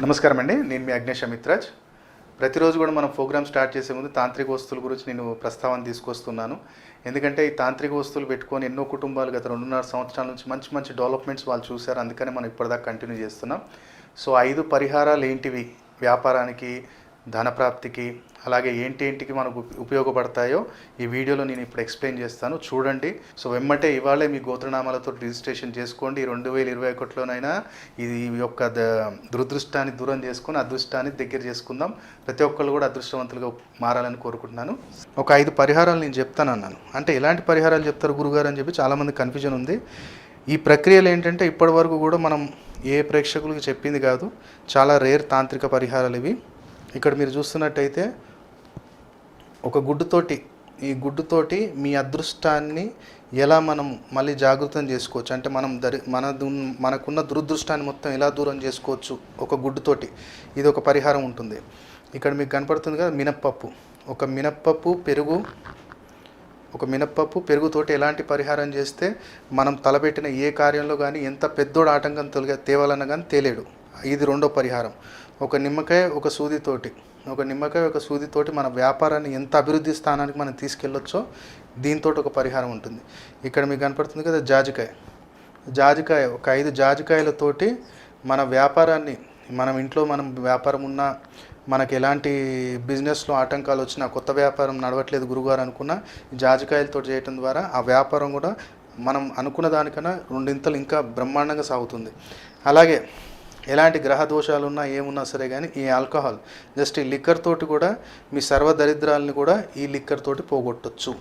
నమస్కారం అండి. నేను మీ అగ్నేష్ అమిత్రాజ్. ప్రతిరోజు కూడా మనం ప్రోగ్రామ్ స్టార్ట్ చేసే ముందు తాంత్రిక వస్తువుల గురించి నేను ప్రస్తావన తీసుకొస్తున్నాను. ఎందుకంటే ఈ తాంత్రిక వస్తువులు పెట్టుకొని ఎన్నో కుటుంబాలు గత 2.5 సంవత్సరాల నుంచి మంచి డెవలప్మెంట్స్ వాళ్ళు చూశారు. అందుకనే మనం ఇప్పటిదాకా కంటిన్యూ చేస్తున్నాం. సో 5 పరిహారాలు ఏంటివి వ్యాపారానికి, ధనప్రాప్తికి, అలాగే ఏంటికి మనకు ఉపయోగపడతాయో ఈ వీడియోలో నేను ఇప్పుడు ఎక్స్ప్లెయిన్ చేస్తాను, చూడండి. సో వెమ్మటే ఇవాళే మీ గోత్రనామాలతో రిజిస్ట్రేషన్ చేసుకోండి. 2021లోనైనా ఇది యొక్క దురదృష్టాన్ని దూరం చేసుకొని అదృష్టాన్ని దగ్గర చేసుకుందాం. ప్రతి ఒక్కళ్ళు కూడా అదృష్టవంతులుగా మారాలని కోరుకుంటున్నాను. ఒక 5 పరిహారాలు నేను చెప్తాను అన్నాను. అంటే ఎలాంటి పరిహారాలు చెప్తారు గురుగారు అని చెప్పి చాలామంది కన్ఫ్యూజన్ ఉంది. ఈ ప్రక్రియలు ఏంటంటే ఇప్పటి వరకు కూడా మనం ఏ ప్రేక్షకులకు చెప్పింది కాదు. చాలా రేర్ తాంత్రిక పరిహారాలు ఇవి. ఇక్కడ మీరు చూస్తున్నట్టయితే ఒక గుడ్డుతోటి, ఈ గుడ్డుతోటి మీ అదృష్టాన్ని ఎలా మనం మళ్ళీ జాగృతం చేసుకోవచ్చు, అంటే మనం మనకున్న దురదృష్టాన్ని మొత్తం ఎలా దూరం చేసుకోవచ్చు ఒక గుడ్డుతోటి, ఇది ఒక పరిహారం ఉంటుంది. ఇక్కడ మీకు కనపడుతుంది కదా మినప్పప్పు. ఒక మినప్పప్పు పెరుగుతోటి ఎలాంటి పరిహారం చేస్తే మనం తలపెట్టిన ఏ కార్యంలో కానీ ఎంత పెద్దోడు ఆటంకం తేవాలన్నా కానీ తేలేడు. ఇది రెండో పరిహారం. ఒక నిమ్మకాయ ఒక సూదితోటి మన వ్యాపారాన్ని ఎంత అభివృద్ధి స్థానానికి మనం తీసుకెళ్ళొచ్చో దీంతో ఒక పరిహారం ఉంటుంది. ఇక్కడ మీకు కనపడుతుంది కదా జాజికాయ. ఒక 5 జాజికాయలతోటి మన వ్యాపారాన్ని, మనం వ్యాపారం ఉన్నా, మనకు ఎలాంటి బిజినెస్లో ఆటంకాలు వచ్చినా, కొత్త వ్యాపారం నడవట్లేదు గురుగారు అనుకున్నా, జాజికాయలతో చేయటం ద్వారా ఆ వ్యాపారం కూడా మనం అనుకున్న దానికన్నా 2 ఇంతలు ఇంకా బ్రహ్మాండంగా సాగుతుంది. అలాగే ఎలాంటి గ్రహ దోషాలు ఉన్నా ఏమున్నా సరే కానీ ఈ ఆల్కహాల్, జస్ట్ ఈ లిక్కర్ తోటి కూడా మీ సర్వదరిద్రాలని కూడా ఈ లిక్కర్ తోటి పోగొట్టచ్చు.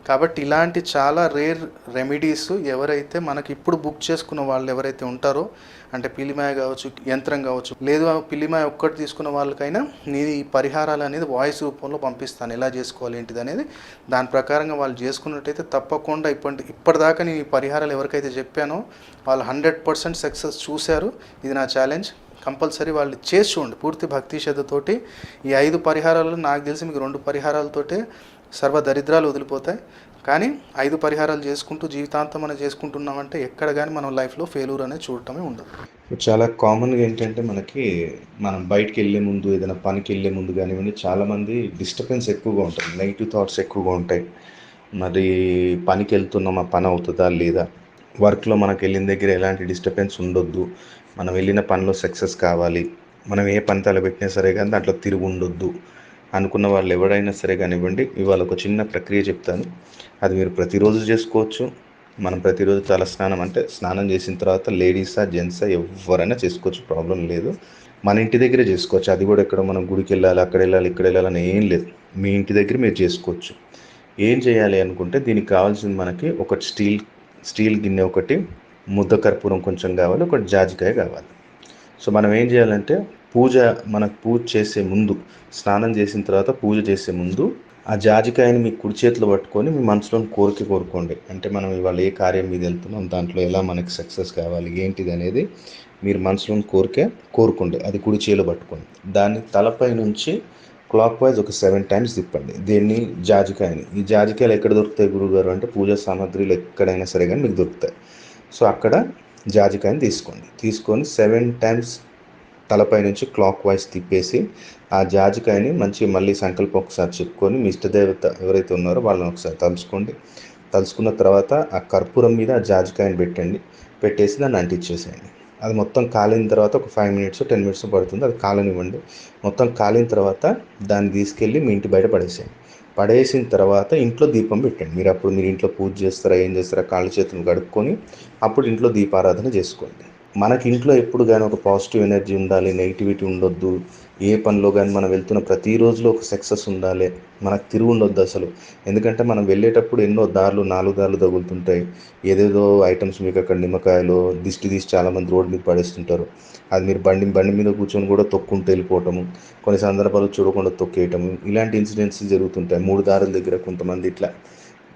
కాబట్టి ఇలాంటి చాలా రేర్ రెమెడీస్ ఎవరైతే మనకి ఇప్పుడు బుక్ చేసుకున్న వాళ్ళు ఎవరైతే ఉంటారో, అంటే పిల్లిమాయ కావచ్చు, యంత్రం కావచ్చు, లేదు పిల్లిమాయ ఒక్కటి తీసుకున్న వాళ్ళకైనా నేను ఈ పరిహారాలు అనేది వాయిస్ రూపంలో పంపిస్తాను, ఎలా చేసుకోవాలి ఏంటిది అనేది. దాని ప్రకారంగా వాళ్ళు చేసుకున్నట్టయితే తప్పకుండా ఇప్పటిదాకా నేను ఈ పరిహారాలు ఎవరికైతే చెప్పానో వాళ్ళు 100% సక్సెస్ చూశారు. ఇది నా ఛాలెంజ్. కంపల్సరీ వాళ్ళు చేసి చూడండి పూర్తి భక్తి శ్రద్ధతోటి. ఈ 5 పరిహారాలు నాకు తెలిసి మీకు 2 పరిహారాలతోటే సర్వ దరిద్రాలు వదిలిపోతాయి. కానీ 5 పరిహారాలు చేసుకుంటూ జీవితాంతం మనం చేసుకుంటున్నామంటే ఎక్కడ కానీ మనం లైఫ్లో ఫెయిల్యూర్ అనేది చూడటమే ఉండదు. చాలా కామన్గా ఏంటంటే మనం బయటికి వెళ్ళే ముందు, ఏదైనా పనికి వెళ్ళే ముందు కానివ్వండి, చాలామంది డిస్టర్బెన్స్ ఎక్కువగా ఉంటుంది, నెగిటివ్ థాట్స్ ఎక్కువగా ఉంటాయి. మరి పనికి వెళ్తున్నాం, ఆ పని అవుతుందా లేదా, వర్క్లో మనకు వెళ్ళిన దగ్గర ఎలాంటి డిస్టర్బెన్స్ ఉండొద్దు, మనం వెళ్ళిన పనిలో సక్సెస్ కావాలి, మనం ఏ పని తలపెట్టినా సరే కానీ దాంట్లో తిరుగు ఉండొద్దు అనుకున్న వాళ్ళు ఎవరైనా సరే కానివ్వండి, ఇవాళ ఒక చిన్న ప్రక్రియ చెప్తాను. అది మీరు ప్రతిరోజు చేసుకోవచ్చు. మనం ప్రతిరోజు స్నానం చేసిన తర్వాత లేడీసా జెంట్సా ఎవరైనా చేసుకోవచ్చు, ప్రాబ్లం లేదు. మన ఇంటి దగ్గరే చేసుకోవచ్చు. అది కూడా ఎక్కడ మనం గుడికి వెళ్ళాలి, అక్కడ వెళ్ళాలి, ఇక్కడ వెళ్ళాలని ఏం లేదు. మీ ఇంటి దగ్గర మీరు చేసుకోవచ్చు. ఏం చేయాలి అనుకుంటే దీనికి కావాల్సింది మనకి ఒక స్టీల్ గిన్నె, ఒకటి ముద్ద కర్పూరం కొంచెం కావాలి, ఒకటి జాజికాయ కావాలి. సో మనం ఏం చేయాలంటే పూజ చేసే ముందు, స్నానం చేసిన తర్వాత పూజ చేసే ముందు ఆ జాజికాయని మీ కుడి చేతిలో పట్టుకొని మీ మనసులోని కోరుకోండి. అంటే మనం ఇవాళ ఏ కార్యం మీద వెళ్తున్నాం, దాంట్లో ఎలా మనకి సక్సెస్ కావాలి ఏంటిది అనేది మీరు మనసులోని కోరుకోండి. అది కుడి చేతిలో పట్టుకోండి. దాన్ని తలపై నుంచి క్లాక్ వైజ్ ఒక 7 టైమ్స్ తిప్పండి. ఈ జాజికాయలు ఎక్కడ దొరుకుతాయి గురుగారు అంటే పూజా సామాగ్రిలు ఎక్కడైనా సరే కానీ మీకు దొరుకుతాయి. సో అక్కడ జాజికాయని తీసుకొని 7 టైమ్స్ తలపై నుంచి క్లాక్ వైజ్ తిప్పేసి ఆ జాజికాయని మళ్ళీ సంకల్పం ఒకసారి చెప్పుకొని మీ ఇష్టదేవత ఎవరైతే ఉన్నారో వాళ్ళని ఒకసారి తలుచుకున్న తర్వాత ఆ కర్పూరం మీద ఆ జాజికాయని పెట్టేసి దాన్ని అంటించేసేయండి. అది మొత్తం కాలిన తర్వాత ఒక 5 minutes 10 minutes పడుతుంది, అది కాలనివ్వండి. మొత్తం కాలిన తర్వాత దాన్ని తీసుకెళ్ళి మీ ఇంటి బయట పడేసిన తర్వాత ఇంట్లో దీపం పెట్టండి. మీరు ఇంట్లో పూజ చేస్తారా, ఏం చేస్తారా, కాళ్ళు చేతులు కడుక్కొని అప్పుడు ఇంట్లో దీపారాధన చేసుకోండి. మనకి ఇంట్లో ఎప్పుడు కానీ ఒక పాజిటివ్ ఎనర్జీ ఉండాలి, నెగిటివిటీ ఉండొద్దు. ఏ పనిలో కానీ మనం వెళ్తున్న ప్రతిరోజులో ఒక సక్సెస్ ఉండాలి, మనకు తిరుగు ఉండొద్దు అసలు. ఎందుకంటే మనం వెళ్ళేటప్పుడు ఎన్నో 4 దారులు తగులుతుంటాయి. ఏదేదో ఐటమ్స్ మీకు అక్కడ నిమ్మకాయలు దిష్టి తీసి చాలామంది రోడ్డు మీద పడేస్తుంటారు. అది మీరు బండి మీద కూర్చొని కూడా తొక్కుంటూ వెళ్ళిపోవటము, కొన్ని సందర్భాలు చూడకుండా తొక్కేయటము, ఇలాంటి ఇన్సిడెంట్స్ జరుగుతుంటాయి. 3 దారుల దగ్గర కొంతమంది ఇట్లా.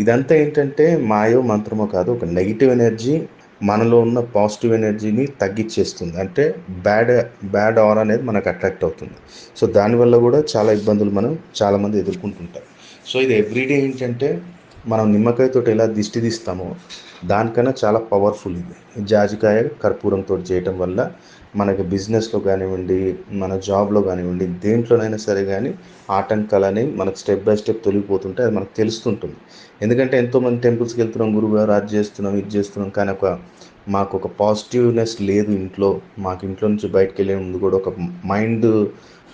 ఇదంతా ఏంటంటే మాయో మంత్రమో కాదు, ఒక నెగిటివ్ ఎనర్జీ మనలో ఉన్న పాజిటివ్ ఎనర్జీని తగ్గించేస్తుంది. అంటే బ్యాడ్ ఆరా అనేది మనకు అట్రాక్ట్ అవుతుంది. సో దానివల్ల కూడా చాలా ఇబ్బందులు చాలామంది ఎదుర్కొంటుంటారు. సో ఇది ఎవ్రీడే ఏంటంటే మనం నిమ్మకాయతో ఎలా దిష్టి తీస్తామో దానికన్నా చాలా పవర్ఫుల్ ఇది. జాజికాయ కర్పూరంతో చేయటం వల్ల మనకి బిజినెస్లో కానివ్వండి, మన జాబ్లో కానివ్వండి, దేంట్లోనైనా సరే కానీ ఆటంకాలు అనేవి మనకు స్టెప్ బై స్టెప్ తొలగిపోతుంటే అది మనకు తెలుస్తుంటుంది. ఎందుకంటే ఎంతోమంది టెంపుల్స్కి వెళ్తున్నాం, గురువుగారు అది చేస్తున్నాం ఇది చేస్తున్నాం, కానీ మాకు ఒక పాజిటివ్నెస్ లేదు ఇంట్లో. మాకు ఇంట్లో నుంచి బయటకు వెళ్ళే ముందు కూడా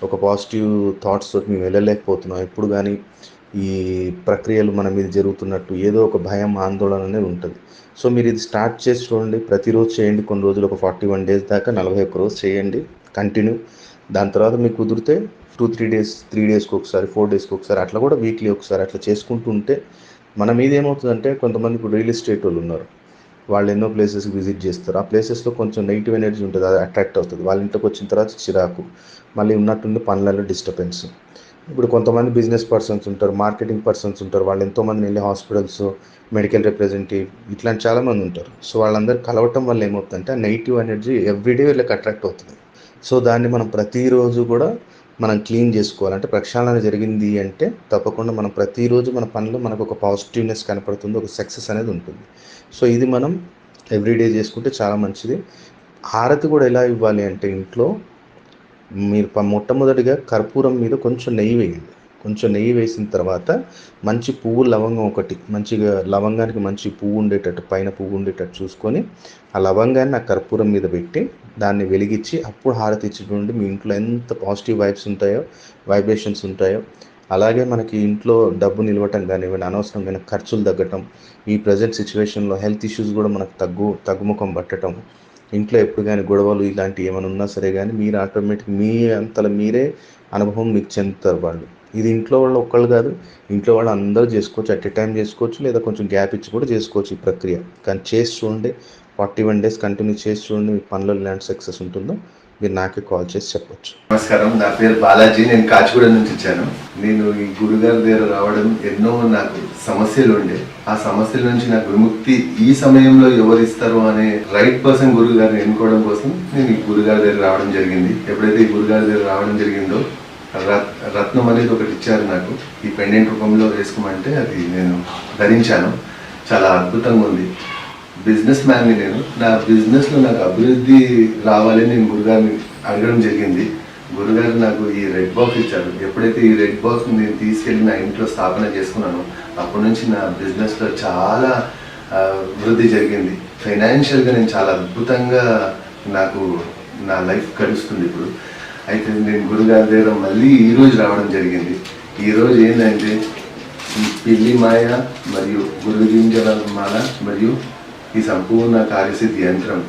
ఒక పాజిటివ్ థాట్స్ తోటి మేము వెళ్ళలేకపోతున్నాం. ఎప్పుడు కానీ ఈ ప్రక్రియలు మన మీద జరుగుతున్నట్టు ఏదో ఒక భయం, ఆందోళన అనేది ఉంటుంది. సో మీరు ఇది స్టార్ట్ చేసి చూడండి, ప్రతిరోజు చేయండి. కొన్ని రోజులు ఒక 41 days దాకా 41 రోజు చేయండి కంటిన్యూ. దాని తర్వాత మీకు కుదిరితే 2-3 days, 3 daysకి ఒకసారి, 4 daysకి ఒకసారి, అట్లా కూడా వీక్లీ ఒకసారి అట్లా చేసుకుంటూ ఉంటే మన మీద ఏమవుతుందంటే, కొంతమంది ఇప్పుడు రియల్ ఎస్టేట్ వాళ్ళు ఉన్నారు, వాళ్ళు ఎన్నో ప్లేసెస్కి విజిట్ చేస్తారు. ఆ ప్లేసెస్లో కొంచెం నెగిటివ్ ఎనర్జీ ఉంటుంది, అది అట్రాక్ట్ అవుతుంది. వాళ్ళ ఇంటికి వచ్చిన తర్వాత చిరాకు, మళ్ళీ ఉన్నట్టుండి పనులలో డిస్టర్బెన్స్. ఇప్పుడు కొంతమంది బిజినెస్ పర్సన్స్ ఉంటారు, మార్కెటింగ్ పర్సన్స్ ఉంటారు, వాళ్ళు ఎంతోమంది వెళ్ళి హాస్పిటల్స్, మెడికల్ రిప్రజెంటేటివ్ ఇట్లాంటి చాలామంది ఉంటారు. సో వాళ్ళందరూ కలవటం వల్ల ఏమవుతుందంటే ఆ నెగిటివ్ ఎనర్జీ ఎవ్రీడే వీళ్ళకి అట్రాక్ట్ అవుతుంది. సో దాన్ని మనం ప్రతిరోజు కూడా మనం క్లీన్ చేసుకోవాలి. అంటే ప్రక్షాళన జరిగింది అంటే తప్పకుండా మనం ప్రతిరోజు మన పనిలో మనకు ఒక పాజిటివ్నెస్ కనపడుతుంది, ఒక సక్సెస్ అనేది ఉంటుంది. సో ఇది మనం ఎవ్రీడే చేసుకుంటే చాలా మంచిది. హారతి కూడా ఎలా ఇవ్వాలి అంటే, ఇంట్లో మీరు మొట్టమొదటిగా కర్పూరం మీద కొంచెం నెయ్యి వేయండి. కొంచెం నెయ్యి వేసిన తర్వాత మంచి పువ్వు, లవంగం ఒకటి, మంచిగా లవంగానికి మంచి పువ్వు ఉండేటట్టు, పైన పువ్వు ఉండేటట్టు చూసుకొని ఆ లవంగాన్ని ఆ కర్పూరం మీద పెట్టి దాన్ని వెలిగించి అప్పుడు హారతి ఇచ్చినటువంటి మీ ఇంట్లో ఎంత పాజిటివ్ వైబ్రేషన్స్ ఉంటాయో, అలాగే మనకి ఇంట్లో డబ్బు నిలవటం కానివ్వండి, అనవసరంగా ఖర్చులు తగ్గటం, ఈ ప్రజెంట్ సిచ్యువేషన్లో హెల్త్ ఇష్యూస్ కూడా మనకు తగ్గుముఖం పట్టడం, ఇంట్లో ఎప్పుడు కానీ గొడవలు ఇలాంటివి ఏమైనా ఉన్నా సరే కానీ మీరు ఆటోమేటిక్ మీ అంతలో మీరే అనుభవం మీకు చెందుతారు వాళ్ళు. ఇది ఇంట్లో వాళ్ళు ఒక్కళ్ళు కాదు, ఇంట్లో వాళ్ళు అందరూ చేసుకోవచ్చు, అట్ ఎ టైం చేసుకోవచ్చు, లేదా కొంచెం గ్యాప్ ఇచ్చి కూడా చేసుకోవచ్చు ఈ ప్రక్రియ. కానీ చేసి చూడండి, 41 days కంటిన్యూ చేసి చూడండి, మీ పనిలో ఎలాంటి సక్సెస్ ఉంటుందో మీరు నాకే కాల్ చేసి చెప్పొచ్చు. నమస్కారం, నా పేరు బాలాజీ. నేను కాచిగూడ నుంచి వచ్చాను. నేను ఈ గురుగారి దగ్గర రావడం, ఎన్నో నాకు సమస్యలు ఉండే, ఆ సమస్యల నుంచి నాకు విముక్తి ఈ సమయంలో ఎవరు ఇస్తారు అనే రైట్ పర్సన్ గురుగారిని ఎన్నుకోవడం కోసం నేను ఈ గురుగారి దగ్గర రావడం జరిగింది. ఎప్పుడైతే ఈ గురుగారి దగ్గర రావడం జరిగిందో రత్నం అనేది ఒకటి ఇచ్చారు నాకు, ఈ పెండెంట్ రూపంలో వేసుకోమంటే అది నేను ధరించాను. చాలా అద్భుతంగా ఉంది. బిజినెస్ మ్యాన్ని నేను, నా బిజినెస్లో నాకు అభివృద్ధి రావాలని నేను గురుగారిని అడగడం జరిగింది. గురుగారు నాకు ఈ రెడ్ బాక్స్ ఇచ్చారు. ఎప్పుడైతే ఈ రెడ్ బాక్స్ నేను తీసుకెళ్ళి నా ఇంట్లో స్థాపన చేసుకున్నానో అప్పటి నుంచి నా బిజినెస్లో చాలా వృద్ధి జరిగింది. ఫైనాన్షియల్గా నేను చాలా అద్భుతంగా నాకు నా లైఫ్ గడుస్తుంది ఇప్పుడు. అయితే నేను గురుగారి దగ్గర మళ్ళీ ఈరోజు రావడం జరిగింది. ఈరోజు ఏంటంటే ఈ పిల్లి మాయ మరియు గురుగింజల మాల మరియు ఈ సంపూర్ణ కార్యసిద్ధి యంత్రం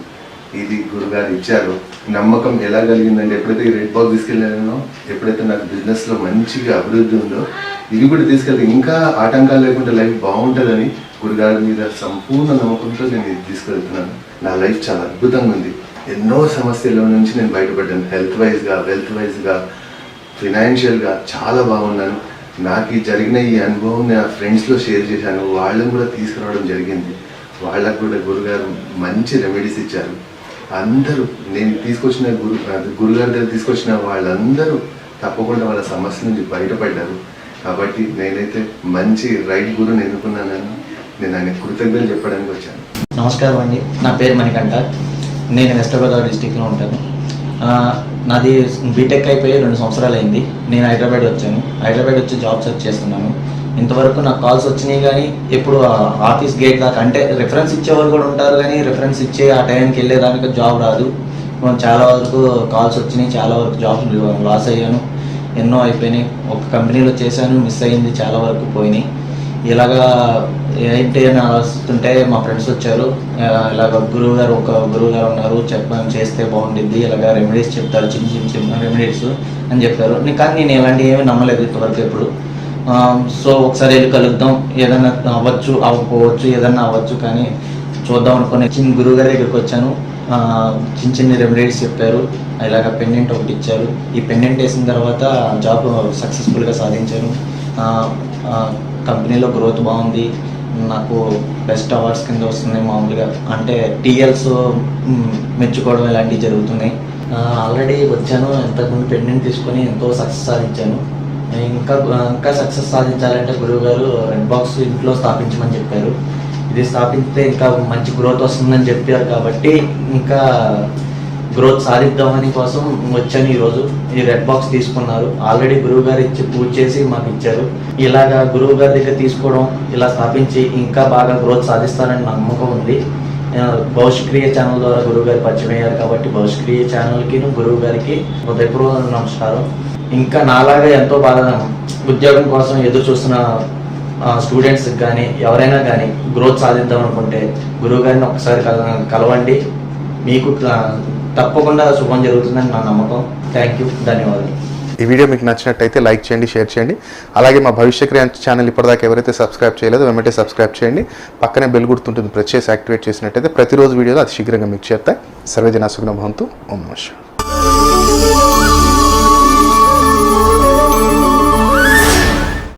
ఇది గురుగారు ఇచ్చారు. నమ్మకం ఎలా కలిగిందంటే, ఎప్పుడైతే ఈ రెడ్ బాక్స్ తీసుకెళ్ళానో, ఎప్పుడైతే నాకు బిజినెస్లో మంచిగా అభివృద్ధి ఉందో, ఇవి కూడా తీసుకెళ్తే ఇంకా ఆటంకాలు లేకుండా లైఫ్ బాగుంటుందని గురుగారి మీద సంపూర్ణ నమ్మకంతో నేను ఇది తీసుకెళ్తున్నాను. నా లైఫ్ చాలా అద్భుతంగా ఉంది. ఎన్నో సమస్యల నుంచి నేను బయటపడ్డాను. హెల్త్ వైజ్గా ఫినాన్షియల్గా చాలా బాగున్నాను. నాకు ఈ జరిగిన ఈ అనుభవం నా ఫ్రెండ్స్లో షేర్ చేశాను, వాళ్ళని కూడా తీసుకురావడం జరిగింది. వాళ్ళకు కూడా గురుగారు మంచి రెమెడీస్ ఇచ్చారు. అందరూ నేను తీసుకొచ్చిన గురుగారి దగ్గర తీసుకొచ్చిన వాళ్ళందరూ తప్పకుండా వాళ్ళ సమస్య నుంచి బయటపడ్డారు. కాబట్టి నేనైతే మంచి రైట్ గురుని ఎన్నుకున్నానని నేను ఆయన కృతజ్ఞతలు చెప్పడానికి వచ్చాను. నమస్కారం అండి, నా పేరు మణికంఠ. నేను వెస్ట్ గోదావరి డిస్టిక్లో ఉంటాను. నాది బీటెక్ అయిపోయి 2 సంవత్సరాలు అయింది. నేను హైదరాబాద్ వచ్చి జాబ్ సెర్చ్ చేస్తున్నాను. ఇంతవరకు నాకు కాల్స్ వచ్చినాయి, కానీ ఎప్పుడు ఆఫీస్ గేట్ దాకా, అంటే రిఫరెన్స్ ఇచ్చేవాళ్ళు కూడా ఉంటారు, కానీ రిఫరెన్స్ ఇచ్చే ఆ టైంకి వెళ్ళేదానికి జాబ్ రాదు. చాలా వరకు కాల్స్ వచ్చినాయి, చాలా వరకు జాబ్స్ లాస్ అయ్యాను. ఎన్నో అయిపోయినాయి. ఒక కంపెనీలో చేశాను, మిస్ అయింది, చాలా వరకు పోయినాయి. ఇలాగా ఏంటి అని ఆలోచిస్తుంటే మా ఫ్రెండ్స్ వచ్చారు. ఇలాగ ఒక గురువుగారు ఉన్నారు, చేస్తే బాగుంటుంది, ఇలాగ రెమెడీస్ చెప్తారు, చిన్న రెమెడీస్ అని చెప్పారు. కానీ నేను ఎలాంటివి ఏమీ నమ్మలేదు ఇంతవరకు ఎప్పుడు. సో ఒకసారి వెళ్ళి కలుద్దాం, ఏదైనా అవ్వచ్చు అవ్వకపోవచ్చు, ఏదన్నా అవ్వచ్చు, కానీ చూద్దాం అనుకుని చిన్న గురువుగారి దగ్గరికి వచ్చాను. చిన్న రెమెడీస్ చెప్పారు. ఇలాగ పెండెంట్ ఒకటి ఇచ్చారు. ఈ పెండెంట్ వేసిన తర్వాత జాబ్ సక్సెస్ఫుల్గా సాధించాను. కంపెనీలో గ్రోత్ బాగుంది. నాకు బెస్ట్ అవార్డ్స్ కింద వస్తున్నాయి. మామూలుగా అంటే టీఎల్స్ మెచ్చుకోవడం ఇలాంటివి జరుగుతున్నాయి. ఆల్రెడీ వచ్చాను, ఇంతకుముందు పెండెంట్ తీసుకొని ఎంతో సక్సెస్ సాధించాను. ఇంకా సక్సెస్ సాధించాలంటే గురువు గారు రెడ్ బాక్స్ ఇంట్లో స్థాపించమని చెప్పారు. ఇది స్థాపిస్తే ఇంకా మంచి గ్రోత్ వస్తుందని చెప్పారు కాబట్టి ఇంకా గ్రోత్ సాధిద్దామని కోసం వచ్చాను. ఈరోజు ఈ రెడ్ బాక్స్ తీసుకున్నారు. ఆల్రెడీ గురువు గారు ఇచ్చి పూజ చేసి మాకు ఇచ్చారు. ఇలాగా గురువు గారి దగ్గర తీసుకోవడం, ఇలా స్థాపించి ఇంకా బాగా గ్రోత్ సాధిస్తానని నమ్మకం ఉంది. భవిష్క్రియ ఛానల్ ద్వారా గురువు గారు పరిచయం అయ్యారు కాబట్టి భవిష్క్రియ ఛానల్కి గురువు గారికి హృదయపూర్వక నమస్కారం. ఇంకా నాలాగా ఎంతో బాగా ఉద్యోగం కోసం ఎదురు చూస్తున్న స్టూడెంట్స్కి కానీ ఎవరైనా కానీ గ్రోత్ సాధిద్దాం అనుకుంటే గురువు గారిని ఒకసారి కలవండి. మీకు తప్పకుండా శుభం జరుగుతుందని నా నమ్మకం. థ్యాంక్ యూ, ధన్యవాదాలు. ఈ వీడియో మీకు నచ్చినట్టయితే లైక్ చేయండి, షేర్ చేయండి. అలాగే మా భవిష్యక్రియ ఛానల్ ఇప్పటిదాకా ఎవరైతే సబ్స్క్రైబ్ చేయలేదో వెంటనే సబ్స్క్రైబ్ చేయండి. పక్కనే బెల్ గుర్తుంటుంది, ప్రెస్ చేసి యాక్టివేట్ చేసినట్టయితే ప్రతిరోజు వీడియోలో అతి శీఘ్రంగా మీకు చేరుతాయి. సర్వే జన సుఖినో భవంతు. ఓం నమః శివాయ.